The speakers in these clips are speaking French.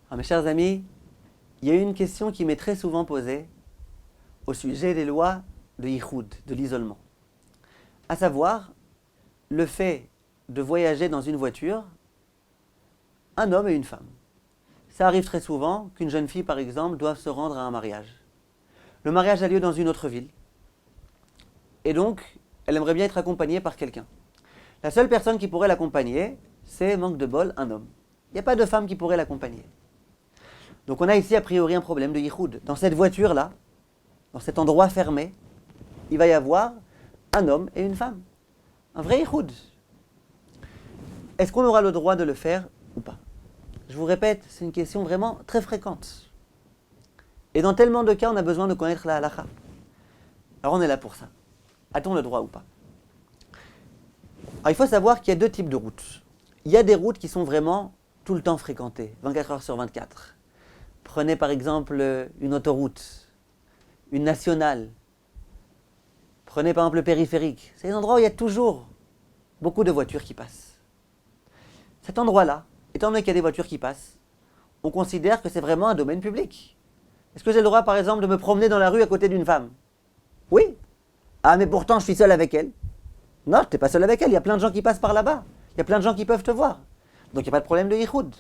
Alors, mes chers amis, il y a une question qui m'est très souvent posée au sujet des lois de Yichud, de l'isolement. À savoir, le fait de voyager dans une voiture, un homme et une femme. Ça arrive très souvent qu'une jeune fille, par exemple, doive se rendre à un mariage. Le mariage a lieu dans une autre ville. Et donc, elle aimerait bien être accompagnée par quelqu'un. La seule personne qui pourrait l'accompagner, c'est, manque de bol, un homme. Il n'y a pas de femme qui pourrait l'accompagner. Donc on a ici a priori un problème de Yichud. Dans cette voiture-là, dans cet endroit fermé, il va y avoir un homme et une femme. Un vrai Yichud. Est-ce qu'on aura le droit de le faire ou pas? Je vous répète, c'est une question vraiment très fréquente. Et dans tellement de cas, on a besoin de connaître la halakha. Alors on est là pour ça. A-t-on le droit ou pas? Alors il faut savoir qu'il y a deux types de routes. Il y a des routes qui sont vraiment tout le temps fréquentées, 24 heures sur 24. Prenez par exemple une autoroute, une nationale. Prenez par exemple le périphérique. C'est un endroit où il y a toujours beaucoup de voitures qui passent. Cet endroit-là, étant donné qu'il y a des voitures qui passent, on considère que c'est vraiment un domaine public. Est-ce que j'ai le droit par exemple de me promener dans la rue à côté d'une femme? Oui. Ah mais pourtant je suis seul avec elle. Non, tu n'es pas seul avec elle, il y a plein de gens qui passent par là-bas. Il y a plein de gens qui peuvent te voir. Donc il n'y a pas de problème de Yichud.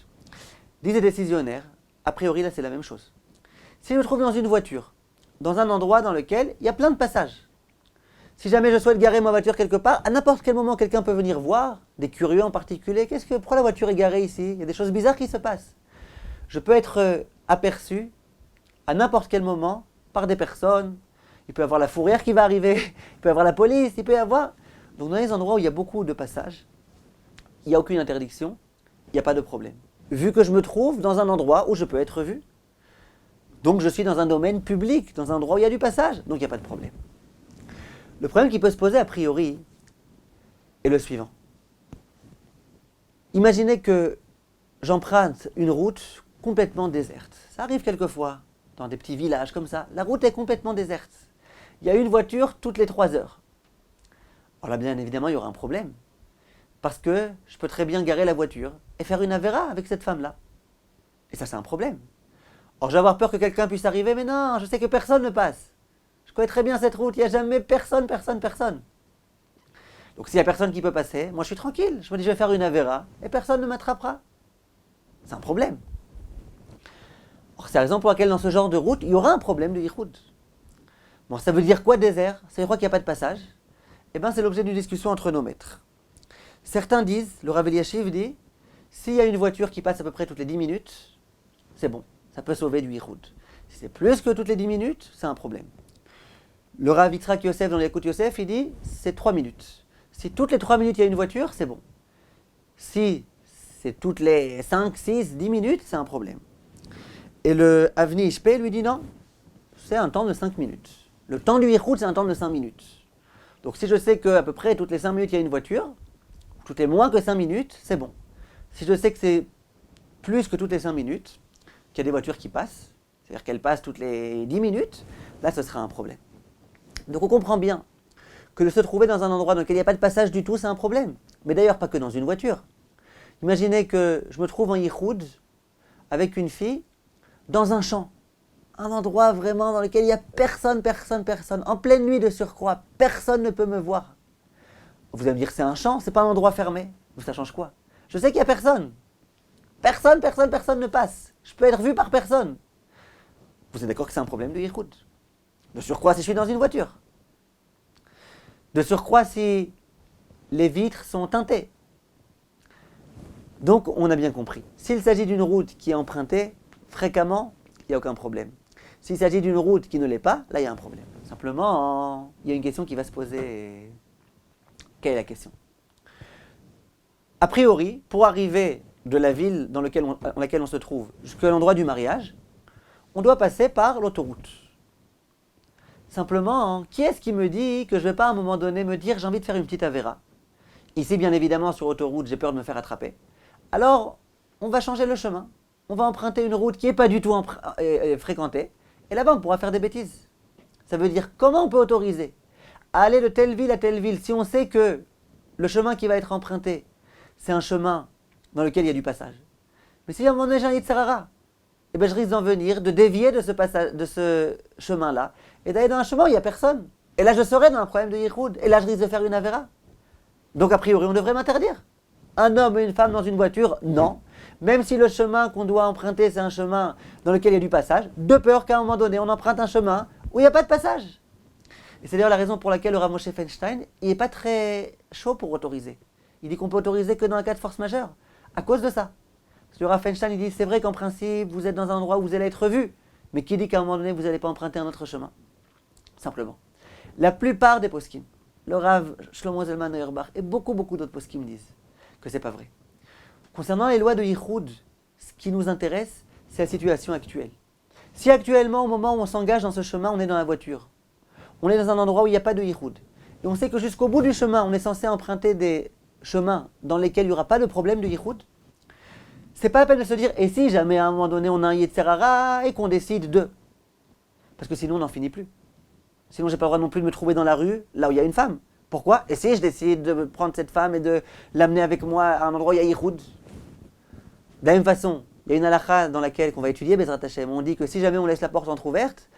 Disent les décisionnaires, a priori là c'est la même chose. Si je me trouve dans une voiture, dans un endroit dans lequel il y a plein de passages, si jamais je souhaite garer ma voiture quelque part, à n'importe quel moment quelqu'un peut venir voir, des curieux en particulier, pourquoi la voiture est garée ici? Il y a des choses bizarres qui se passent. Je peux être aperçu à n'importe quel moment par des personnes. Il peut y avoir la fourrière qui va arriver, il peut y avoir la police, il peut y avoir... Donc dans les endroits où il y a beaucoup de passages, il n'y a aucune interdiction, il n'y a pas de problème. Vu que je me trouve dans un endroit où je peux être vu, donc je suis dans un domaine public, dans un endroit où il y a du passage, donc il n'y a pas de problème. Le problème qui peut se poser a priori est le suivant. Imaginez que j'emprunte une route complètement déserte. Ça arrive quelquefois dans des petits villages comme ça. La route est complètement déserte. Il y a une voiture toutes les 3 heures. Alors là, bien évidemment, il y aura un problème. Parce que je peux très bien garer la voiture et faire une avéra avec cette femme-là. Et ça, c'est un problème. Or, je vais avoir peur que quelqu'un puisse arriver, mais non, je sais que personne ne passe. Je connais très bien cette route, il n'y a jamais personne. Donc s'il n'y a personne qui peut passer, moi je suis tranquille. Je me dis, je vais faire une avéra et personne ne m'attrapera. C'est un problème. Or, c'est la raison pour laquelle dans ce genre de route, il y aura un problème de Yichud. Bon, ça veut dire quoi désert? Ça veut dire quoi qu'il n'y a pas de passage? Eh bien, c'est l'objet d'une discussion entre nos maîtres. Certains disent, le Rav Eliashiv dit, s'il y a une voiture qui passe à peu près toutes les 10 minutes, c'est bon, ça peut sauver du Yichud. Si c'est plus que toutes les 10 minutes, c'est un problème. Le Rav Yitzhak Yosef dans l'Yakut Yosef, il dit, c'est 3 minutes. Si toutes les 3 minutes il y a une voiture, c'est bon. Si c'est toutes les 5, 6, 10 minutes, c'est un problème. Et le Avni Ishpe lui dit non, c'est un temps de 5 minutes. Le temps du Yichud, c'est un temps de 5 minutes. Donc si je sais qu'à peu près toutes les 5 minutes il y a une voiture, toutes les moins que 5 minutes, c'est bon. Si je sais que c'est plus que toutes les 5 minutes, qu'il y a des voitures qui passent, c'est-à-dire qu'elles passent toutes les 10 minutes, là ce sera un problème. Donc on comprend bien que de se trouver dans un endroit dans lequel il n'y a pas de passage du tout, c'est un problème. Mais d'ailleurs pas que dans une voiture. Imaginez que je me trouve en Yichud avec une fille dans un champ. Un endroit vraiment dans lequel il n'y a personne. En pleine nuit de surcroît, personne ne peut me voir. Vous allez me dire c'est un champ, c'est pas un endroit fermé. Ça change quoi? Je sais qu'il n'y a personne. Personne ne passe. Je peux être vu par personne. Vous êtes d'accord que c'est un problème de Yichud? De surcroît si je suis dans une voiture. De surcroît si les vitres sont teintées. Donc on a bien compris. S'il s'agit d'une route qui est empruntée fréquemment, il n'y a aucun problème. S'il s'agit d'une route qui ne l'est pas, là il y a un problème. Simplement, il y a une question qui va se poser. Quelle est la question? A priori, pour arriver de la ville dans laquelle on se trouve jusqu'à l'endroit du mariage, on doit passer par l'autoroute. Simplement, qui est-ce qui me dit que je ne vais pas à un moment donné me dire j'ai envie de faire une petite avéra? Ici, bien évidemment, sur autoroute, j'ai peur de me faire attraper. Alors, on va changer le chemin. On va emprunter une route qui n'est pas du tout fréquentée. Et là-bas, on pourra faire des bêtises. Ça veut dire comment on peut autoriser à aller de telle ville à telle ville si on sait que le chemin qui va être emprunté, c'est un chemin dans lequel il y a du passage. Mais si à un moment donné j'ai un Yitzhara, eh ben, je risque d'en venir, de dévier de ce chemin-là, et d'aller dans un chemin où il n'y a personne. Et là, je serai dans un problème de yichud, et là, je risque de faire une avéra. Donc, a priori, on devrait m'interdire. Un homme et une femme dans une voiture, non. Même si le chemin qu'on doit emprunter, c'est un chemin dans lequel il y a du passage, de peur qu'à un moment donné, on emprunte un chemin où il n'y a pas de passage. Et c'est d'ailleurs la raison pour laquelle le Rav Moshe Feinstein, il n'est pas très chaud pour autoriser. Il dit qu'on peut autoriser que dans un cas de force majeure, à cause de ça. Parce que le Rav Feinstein, il dit, c'est vrai qu'en principe, vous êtes dans un endroit où vous allez être vu, mais qui dit qu'à un moment donné, vous n'allez pas emprunter un autre chemin. Simplement. La plupart des poskim, le Rav Shlomo Zalman Auerbach et beaucoup d'autres poskim disent que c'est pas vrai. Concernant les lois de Yichud, ce qui nous intéresse, c'est la situation actuelle. Si actuellement, au moment où on s'engage dans ce chemin, on est dans la voiture, on est dans un endroit où il n'y a pas de Yichud, et on sait que jusqu'au bout du chemin, on est censé emprunter des chemins dans lesquels il n'y aura pas de problème de Yichud, c'est pas la peine de se dire, et si jamais à un moment donné on a un Yetzer Hara et qu'on décide de... Parce que sinon on n'en finit plus. Sinon j'ai pas le droit non plus de me trouver dans la rue, là où il y a une femme. Pourquoi? Et si je décide de prendre cette femme et de l'amener avec moi à un endroit où il y a Yichud? De la même façon, il y a une halakha dans laquelle on va étudier Bezrat Hashem. On dit que si jamais on laisse la porte entrouverte,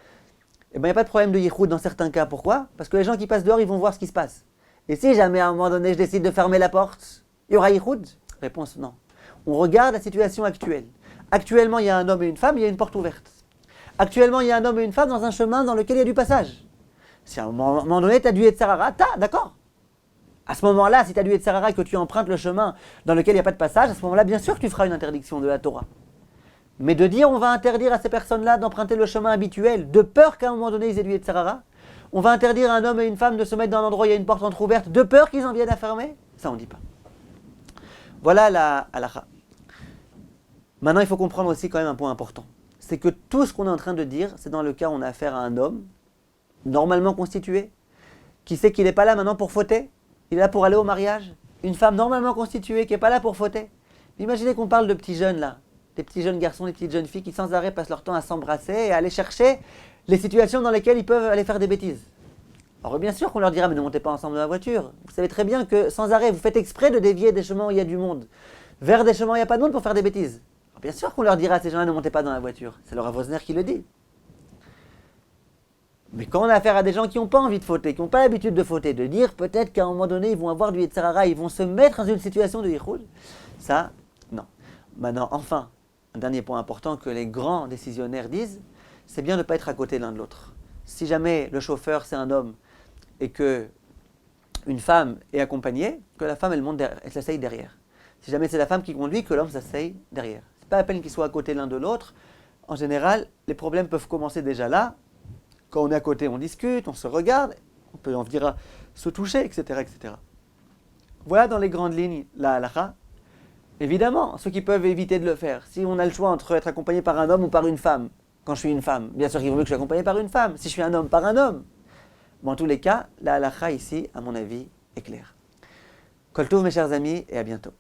eh ben, il n'y a pas de problème de yichud dans certains cas. Pourquoi? Parce que les gens qui passent dehors, ils vont voir ce qui se passe. Et si jamais à un moment donné je décide de fermer la porte, il y aura yichud? Réponse non. On regarde la situation actuelle. Actuellement, il y a un homme et une femme, il y a une porte ouverte. Actuellement, il y a un homme et une femme dans un chemin dans lequel il y a du passage. Si à un moment donné, tu as du Yetzer Hara, d'accord. À ce moment-là, si tu as du Yetzer Hara et que tu empruntes le chemin dans lequel il n'y a pas de passage, à ce moment-là, bien sûr que tu feras une interdiction de la Torah. Mais de dire on va interdire à ces personnes-là d'emprunter le chemin habituel, de peur qu'à un moment donné ils aient du Yetzer Hara, on va interdire à un homme et une femme de se mettre dans un endroit où il y a une porte entrouverte, de peur qu'ils en viennent à fermer, ça on ne dit pas. Voilà la halakha. Maintenant il faut comprendre aussi quand même un point important. C'est que tout ce qu'on est en train de dire, c'est dans le cas où on a affaire à un homme, normalement constitué, qui sait qu'il n'est pas là maintenant pour fauter, il est là pour aller au mariage. Une femme normalement constituée qui n'est pas là pour fauter. Imaginez qu'on parle de petits jeunes là, des petits jeunes garçons, des petites jeunes filles qui sans arrêt passent leur temps à s'embrasser et à aller chercher les situations dans lesquelles ils peuvent aller faire des bêtises. Alors bien sûr qu'on leur dira mais ne montez pas ensemble dans la voiture. Vous savez très bien que sans arrêt vous faites exprès de dévier des chemins où il y a du monde vers des chemins où il n'y a pas de monde pour faire des bêtises. Alors bien sûr qu'on leur dira à ces gens-là ne montez pas dans la voiture. C'est le Rav Wosner qui le dit. Mais quand on a affaire à des gens qui n'ont pas envie de fauter, qui n'ont pas l'habitude de fauter, de dire peut-être qu'à un moment donné ils vont avoir du Yetzer Hara, ils vont se mettre dans une situation de yichud, ça, non. Maintenant, enfin, un dernier point important que les grands décisionnaires disent, c'est bien de ne pas être à côté l'un de l'autre. Si jamais le chauffeur c'est un homme et que une femme est accompagnée, que la femme elle s'asseye derrière. Si jamais c'est la femme qui conduit, que l'homme s'asseye derrière. C'est pas la peine qu'ils soient à côté l'un de l'autre. En général, les problèmes peuvent commencer déjà là. Quand on est à côté, on discute, on se regarde, on peut en venir à se toucher, etc., etc. Voilà dans les grandes lignes la halakha. Évidemment, ceux qui peuvent éviter de le faire. Si on a le choix entre être accompagné par un homme ou par une femme, quand je suis une femme, bien sûr qu'il vaut mieux que je sois accompagné par une femme. Si je suis un homme, par un homme. Bon, en tous les cas, la halakha ici, à mon avis, est claire. Kol tov mes chers amis, et à bientôt.